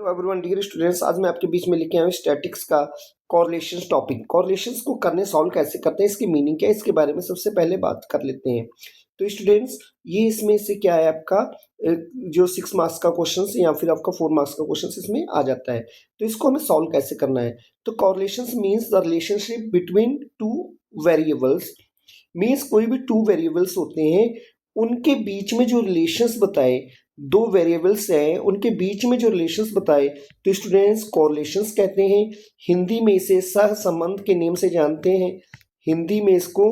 Hello everyone dear students, आज मैं आपके बीच में लेके आया हूँ स्टैटिक्स का कॉरलेशंस टॉपिक। कॉरलेशंस को करने सॉल्व कैसे करते हैं, इसकी मीनिंग क्या है, इसके बारे में सबसे पहले बात कर लेते हैं। तो स्टूडेंट्स, ये इसमें से क्या है, आपका जो 6 मार्क्स का क्वेश्चन या फिर आपका 4 मार्क्स का क्वेश्चन इसमें आ जाता है। तो इसको हमें सॉल्व कैसे करना है। तो correlations means the relationship between two variables. Means कोई भी टू वेरिएबल्स होते हैं, उनके बीच में जो रिलेशंस बताए, दो वेरिएबल्स हैं उनके बीच में जो रिलेशंस बताए, तो स्टूडेंट्स कॉरलेशंस कहते हैं। हिंदी में इसे सहसंबंध के नेम से जानते हैं। हिंदी में इसको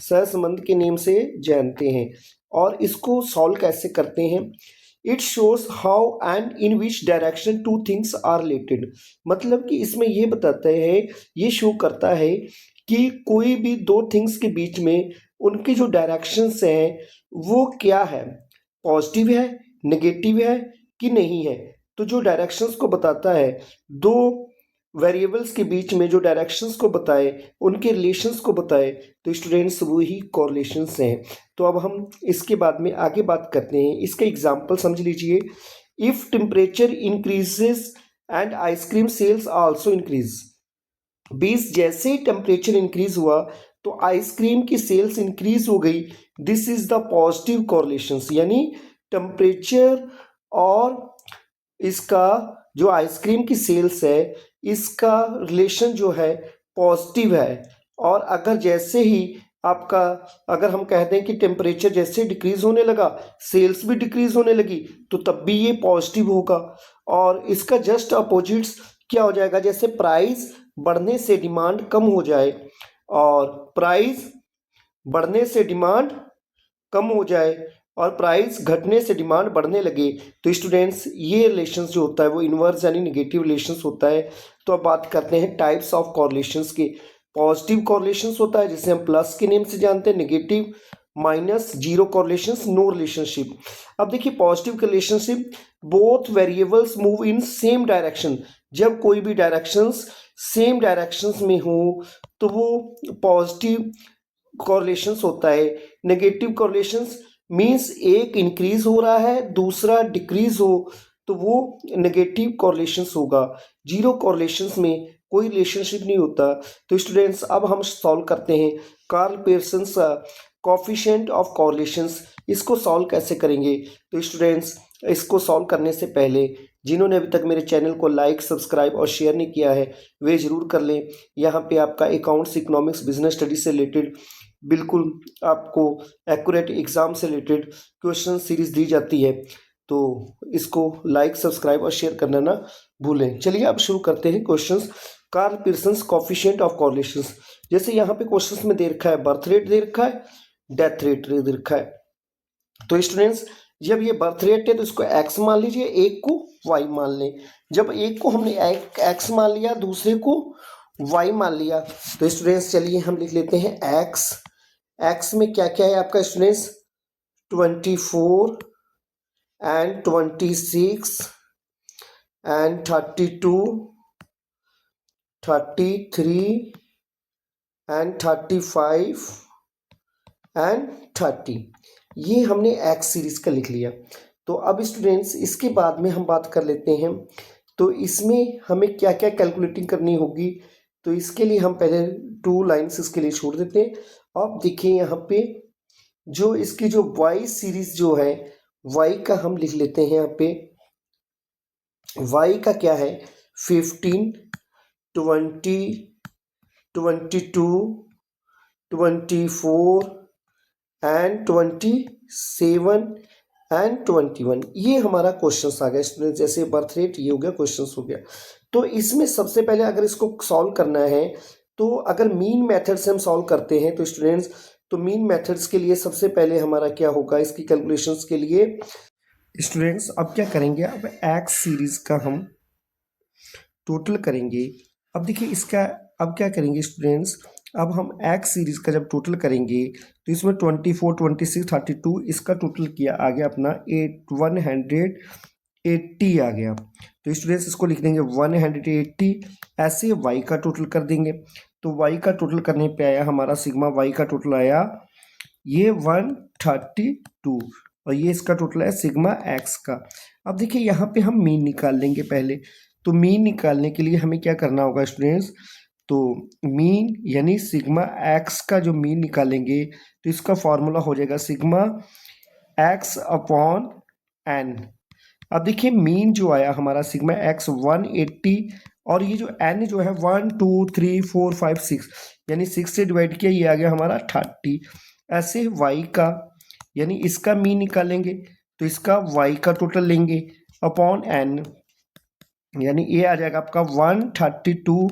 सहसंबंध के नेम से जानते हैं। और इसको सॉल्व कैसे करते हैं। It shows how and in which direction two things are related. मतलब कि इसमें ये बताता है, ये शो करता है कि कोई भी दो थिंग्स के बीच में उनकी जो डायरेक्शंस हैं वो क्या है, पॉजिटिव है, नेगेटिव है कि नहीं है। तो जो डायरेक्शंस को बताता है, दो वेरिएबल्स के बीच में जो डायरेक्शंस को बताए, उनके रिलेशंस को बताए, तो स्टूडेंट्स वो ही कॉरलेशंस हैं। तो अब हम इसके बाद में आगे बात करते हैं। इसका एग्जांपल समझ लीजिए। If temperature increases and ice cream sales also increase. 20 जैसे ही टेम्परेचर इंक्रीज हुआ तो आइसक्रीम की सेल्स इंक्रीज हो गई। दिस इज द पॉजिटिव कॉरलेशंस, यानी टेम्परेचर और इसका जो आइसक्रीम की सेल्स है, इसका रिलेशन जो है पॉजिटिव है। और अगर जैसे ही आपका, अगर हम कहते हैं कि टेम्परेचर जैसे डिक्रीज होने लगा, सेल्स भी डिक्रीज होने लगी, तो तब भी ये पॉजिटिव होगा। और इसका जस्ट अपोजिट्स क्या हो जाएगा, जैसे प्राइस बढ़ने से डिमांड कम हो जाए और प्राइस बढ़ने से डिमांड कम हो जाए और प्राइस घटने से डिमांड बढ़ने लगे, तो स्टूडेंट्स ये रिलेशंस जो होता है वो इनवर्स यानी नेगेटिव रिलेशंस होता है। तो अब बात करते हैं टाइप्स ऑफ कॉरलेशंस के। पॉजिटिव कॉरलेशंस होता है जिसे हम प्लस के नेम से जानते हैं, negative minus, zero correlations, no relationship. अब देखिए positive relationship, both variables move in same direction. जब कोई भी डायरेक्शंस सेम डायरेक्शंस में हो तो वो पॉजिटिव कॉरलेशंस होता है। नेगेटिव कॉरलेशंस मीन्स एक इंक्रीज हो रहा है दूसरा डिक्रीज हो तो वो नेगेटिव कॉरलेशंस होगा। जीरो कॉरलेशंस में कोई रिलेशनशिप नहीं होता। तो स्टूडेंट्स अब हम सॉल्व करते हैं कार्ल पियर्सन्स कोफिशिएंट ऑफ कॉरलेशंस। इसको सॉल्व कैसे करेंगे। तो स्टूडेंट्स इसको सॉल्व करने से पहले जिन्होंने अभी तक मेरे चैनल को लाइक, सब्सक्राइब और शेयर नहीं किया है वे ज़रूर कर लें। यहाँ पे आपका अकाउंट्स, इकोनॉमिक्स, बिजनेस स्टडीज से रिलेटेड बिल्कुल आपको एक्यूरेट एग्जाम से रिलेटेड क्वेश्चन सीरीज दी जाती है। तो इसको लाइक, सब्सक्राइब और शेयर करना ना भूलें। चलिए अब शुरू करते हैं questions. Karl Pearson's coefficient of correlations. जैसे यहाँ पे क्वेश्चंस में दे रखा है बर्थ रेट दे रखा है, डेथ रेट दे रखा है। तो स्टूडेंट्स जब ये बर्थ रेट है तो इसको एक्स मान लीजिए, एक को वाई मान लें। जब एक को हमने एक्स मान लिया, दूसरे को वाई मान लिया, तो स्टूडेंट्स चलिए हम लिख लेते हैं एक्स। एक्स में क्या क्या है आपका students, 24 and 26 and 32, 33 and 35 and 30। ये हमने एक्स सीरीज का लिख लिया। तो अब स्टूडेंट्स इसके बाद में हम बात कर लेते हैं, तो इसमें हमें क्या क्या कैलकुलेटिंग करनी होगी। तो इसके लिए हम पहले 2 लाइन्स इसके लिए छोड़ देते हैं। अब देखिए यहाँ पे जो इसकी जो वाई सीरीज जो है, वाई का हम लिख लेते हैं। यहाँ पे वाई का क्या है, 15, 20, 22, 24 एंड 27 एंड 21। ये हमारा क्वेश्चन आ गया स्टूडेंट। जैसे बर्थ रेट ये हो गया, क्वेश्चन हो गया। तो इसमें सबसे पहले अगर इसको सॉल्व करना है, तो अगर मीन मेथड से हम सॉल्व करते हैं तो स्टूडेंट्स, तो मीन मेथड्स के लिए सबसे पहले हमारा क्या होगा, इसकी कैलकुलेशंस के लिए स्टूडेंट्स अब क्या करेंगे, अब एक्स सीरीज का हम टोटल करेंगे। अब देखिए इसका अब क्या करेंगे स्टूडेंट्स, अब हम एक्स सीरीज का जब टोटल करेंगे तो इसमें 24, 26, 32 इसका टोटल किया आ गया अपना 180 आ गया। तो स्टूडेंट्स इसको लिख देंगे 180। ऐसे वाई का टोटल कर देंगे। तो वाई का टोटल करने पे आया हमारा सिग्मा वाई का टोटल आया ये 132 और ये इसका टोटल है सिग्मा एक्स का। अब देखिए यहाँ पे हम मीन निकाल लेंगे पहले। तो मीन निकालने के लिए हमें क्या करना होगा स्टूडेंट्स, तो मीन यानी सिग्मा एक्स का जो मीन निकालेंगे तो इसका फॉर्मूला हो जाएगा सिग्मा एक्स अपॉन एन। अब देखिए मीन जो आया हमारा सिग्मा एक्स 180 और ये जो एन जो है 1 2 3 4 5 6 यानी 6 से डिवाइड किया, ये आ गया हमारा 30। ऐसे वाई का यानी इसका मीन निकालेंगे तो इसका वाई का टोटल लेंगे अपॉन एन, यानी ये आ जाएगा आपका 132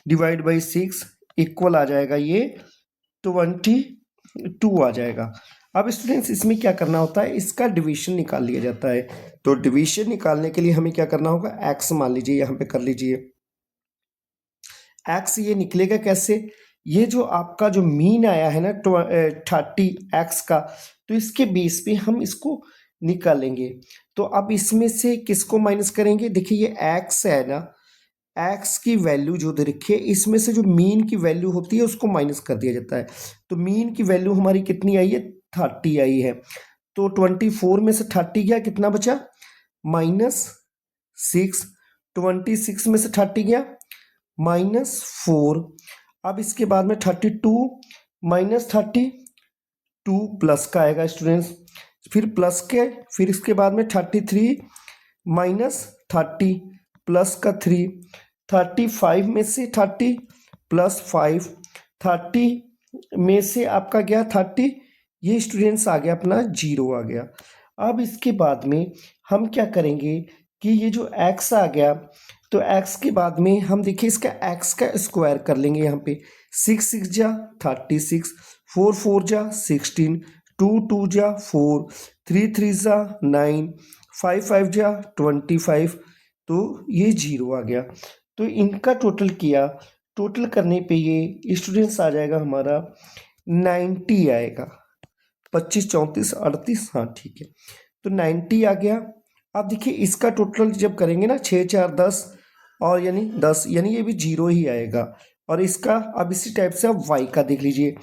डिवाइड बाई 6 इक्वल आ जाएगा ये 22 आ जाएगा। अब स्टूडेंट्स इसमें क्या करना होता है, इसका डिवीजन निकाल लिया जाता है। तो डिवीजन निकालने के लिए हमें क्या करना होगा, एक्स मान लीजिए यहाँ पे कर लीजिए एक्स। ये निकलेगा कैसे, ये जो आपका जो मीन आया है ना 30 एक्स का, तो इसके बेस पे हम इसको निकालेंगे। तो अब इसमें से किसको माइनस करेंगे, देखिए ये एक्स है ना, एक्स की वैल्यू जो दे रखी है इसमें से जो मीन की वैल्यू होती है उसको माइनस कर दिया जाता है। तो मीन की वैल्यू हमारी कितनी आई है, 30 आई है। तो 24 में से 30 गया, कितना बचा -6। 26 में से 30 गया -4। अब इसके बाद में 32 -32 प्लस का आएगा स्टूडेंट्स, फिर प्लस के, फिर इसके बाद में 33 -30 प्लस का 3, 35 में से 30 प्लस 5, 30 में से आपका गया 30, ये स्टूडेंट्स आ गया अपना 0 आ गया। अब इसके बाद में हम क्या करेंगे कि ये जो x आ गया, तो x के बाद में हम देखिए इसका x का स्क्वायर कर लेंगे यहाँ पे। 6 6 जा 36, 4 4 जा 16, 2 2 जा 4, 3 3 जा 9, 5 5 जा 25, तो ये 0 आ गया। तो इनका टोटल किया, टोटल करने पे ये स्टूडेंट्स आ जाएगा हमारा 90 आएगा। 25 34 38, हाँ ठीक है, तो 90 आ गया। अब देखिए इसका टोटल जब करेंगे ना 6 4 10 और यानी 10, यानी ये भी 0 ही आएगा। और इसका अब इसी टाइप से आप y का देख लीजिए,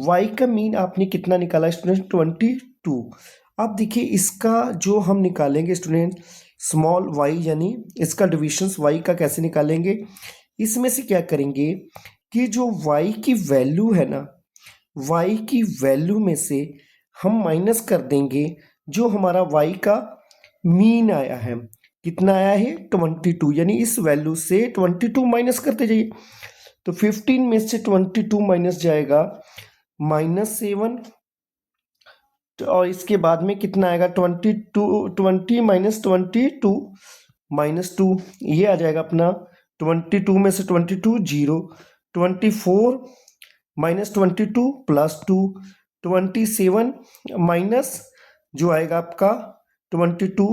y का मीन आपने कितना निकाला स्टूडेंट, 22। अब देखिए इसका जो हम निकालेंगे स्टूडेंट स्मॉल y, यानी इसका डिविजन्स y का कैसे निकालेंगे, इसमें से क्या करेंगे कि जो y की वैल्यू है ना, y की वैल्यू में से हम माइनस कर देंगे जो हमारा y का मीन आया है, कितना आया है 22, यानी इस वैल्यू से 22 माइनस करते जाइए। तो 15 में से 22 माइनस जाएगा -7, और इसके बाद में कितना आएगा 20 माइनस 22 -2, ये आ जाएगा अपना 22 में से 22 0, 24 -22 +2, 27 माइनस जो आएगा आपका 22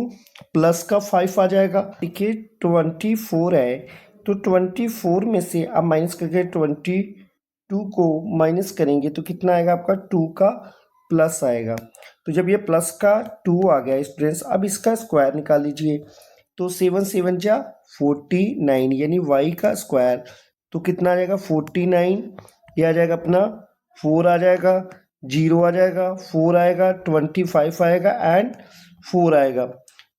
प्लस का 5 आ जाएगा। देखिए 24 है, तो 24 में से आप माइनस करके 22 को माइनस करेंगे तो कितना आएगा आपका 2 का प्लस आएगा। तो जब ये प्लस का 2 आ गया स्टूडेंट्स, अब इसका स्क्वायर निकाल लीजिए। तो 7 7 जा 49, यानी y का स्क्वायर, तो कितना आ जाएगा 49, ये आ जाएगा अपना 4 आ जाएगा, 0 आ जाएगा, 4 आएगा, 25 आएगा एंड 4 आएगा।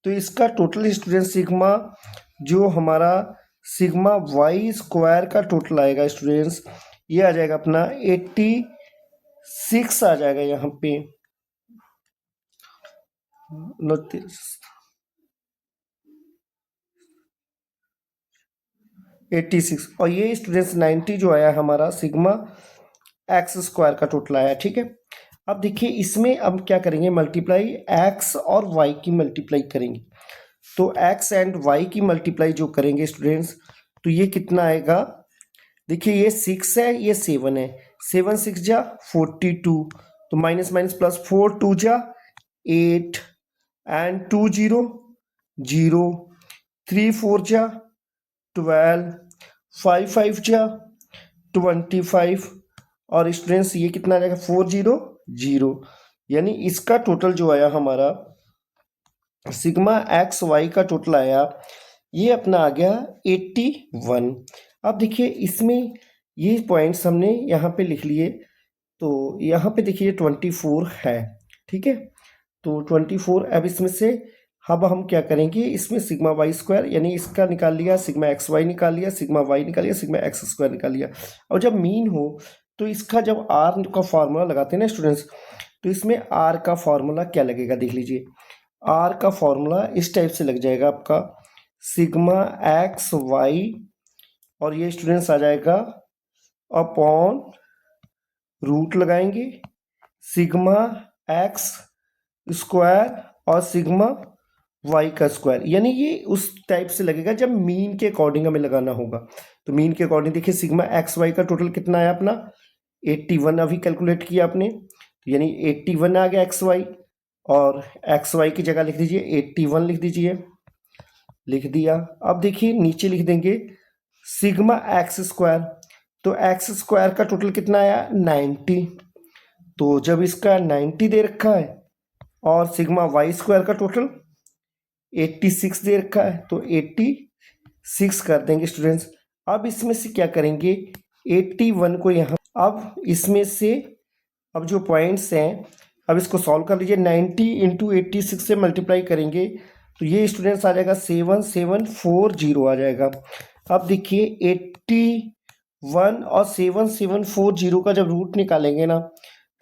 तो इसका टोटल स्टूडेंट सिग्मा जो हमारा सिग्मा y स्क्वायर का टोटल आएगा स्टूडेंट्स, ये आ जाएगा अपना 86 आ जाएगा यहाँ पे 86, और ये स्टूडेंट्स 90 जो आया हमारा सिग्मा एक्स स्क्वायर का टोटल आया। ठीक है, अब देखिए इसमें अब क्या करेंगे, मल्टीप्लाई एक्स और वाई की मल्टीप्लाई करेंगे। तो एक्स एंड वाई की मल्टीप्लाई जो करेंगे स्टूडेंट्स, तो ये कितना आएगा, देखिए ये 6 है, ये 7 है, 7 6 जा 42, तो माइनस माइनस प्लस 4 2 जा 8 एंड 2 0 0, 3 4 जा 12, 5 5 जा 25, और स्टूडेंट्स ये कितना आ जाएगा 4 0 0, यानी इसका टोटल जो आया हमारा सिग्मा एक्स वाई का टोटल आया, ये अपना आ गया 81। अब देखिए इसमें ये पॉइंट्स हमने यहाँ पे लिख लिए। तो यहाँ पे देखिए 24 है, ठीक है, तो 24 अब इसमें से अब हम क्या करेंगे, इसमें सिग्मा वाई स्क्वायर यानी इसका निकाल लिया, सिग्मा एक्स वाई निकाल लिया, सिग्मा वाई निकाल लिया, सिग्मा एक्स स्क्वायर निकाल लिया। और जब मीन हो तो इसका जब आर का फॉर्मूला लगाते हैं ना स्टूडेंट्स, तो इसमें आर का फॉर्मूला क्या लगेगा देख लीजिए। आर का फॉर्मूला इस टाइप से लग जाएगा आपका सिग्मा एक्स वाई, और ये स्टूडेंट्स आ जाएगा अपॉन रूट लगाएंगे सिग्मा एक्स स्क्वायर और सिग्मा वाई का स्क्वायर, यानी ये उस टाइप से लगेगा जब मीन के अकॉर्डिंग हमें लगाना होगा। तो मीन के अकॉर्डिंग देखिए सिग्मा एक्स वाई का टोटल कितना है अपना 81 अभी कैलकुलेट किया आपने, तो यानी 81 आ गया एक्स वाई, और एक्स वाई की जगह लिख दीजिए 81 लिख दीजिए, लिख दिया। अब देखिए नीचे लिख देंगे सिग्मा एक्स स्क्वायर, तो एक्स स्क्वायर का टोटल कितना आया 90, तो जब इसका 90 दे रखा है और सिग्मा वाई स्क्वायर का टोटल 86 दे रखा है, तो 86 कर देंगे स्टूडेंट्स। अब इसमें से क्या करेंगे 81 को यहाँ, अब इसमें से अब जो पॉइंट्स हैं अब इसको सॉल्व कर लीजिए, 90 इंटू 86 से मल्टीप्लाई करेंगे तो ये स्टूडेंट्स आ जाएगा 7740 आ जाएगा। अब देखिए 81 और 7740 का जब रूट निकालेंगे ना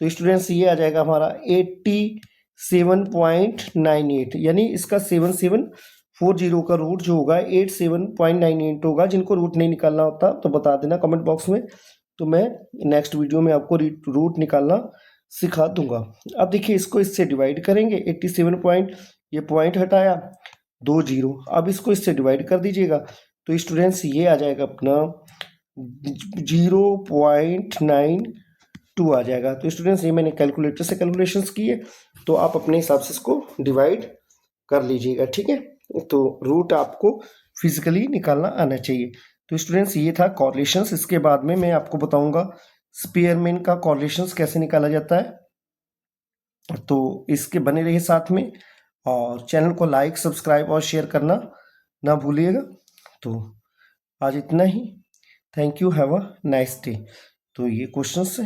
तो स्टूडेंट्स ये आ जाएगा हमारा 87.98, यानी इसका 7740 का रूट जो होगा 87.98 होगा। जिनको रूट नहीं निकालना होता तो बता देना कमेंट बॉक्स में, तो मैं नेक्स्ट वीडियो में आपको रूट निकालना सिखा दूंगा। अब देखिए इसको इससे डिवाइड करेंगे 87 पॉइंट, ये पॉइंट हटाया 2 जीरो, अब इसको इससे डिवाइड कर दीजिएगा तो स्टूडेंट्स ये आ जाएगा अपना 0.92 आ जाएगा। तो स्टूडेंट्स ये मैंने कैलकुलेटर से कैलकुलेशंस किए, तो आप अपने हिसाब से इसको डिवाइड कर लीजिएगा, ठीक है। तो रूट आपको फिजिकली निकालना आना चाहिए। तो स्टूडेंट्स ये था कॉर्लेशंस। इसके बाद में मैं आपको बताऊंगा स्पेयरमैन का कॉर्लेशंस कैसे निकाला जाता है, तो इसके बने रहिए साथ में, और चैनल को लाइक सब्सक्राइब और शेयर करना ना भूलिएगा। तो आज इतना ही, thank you, have a nice day. तो ये क्वेश्चंस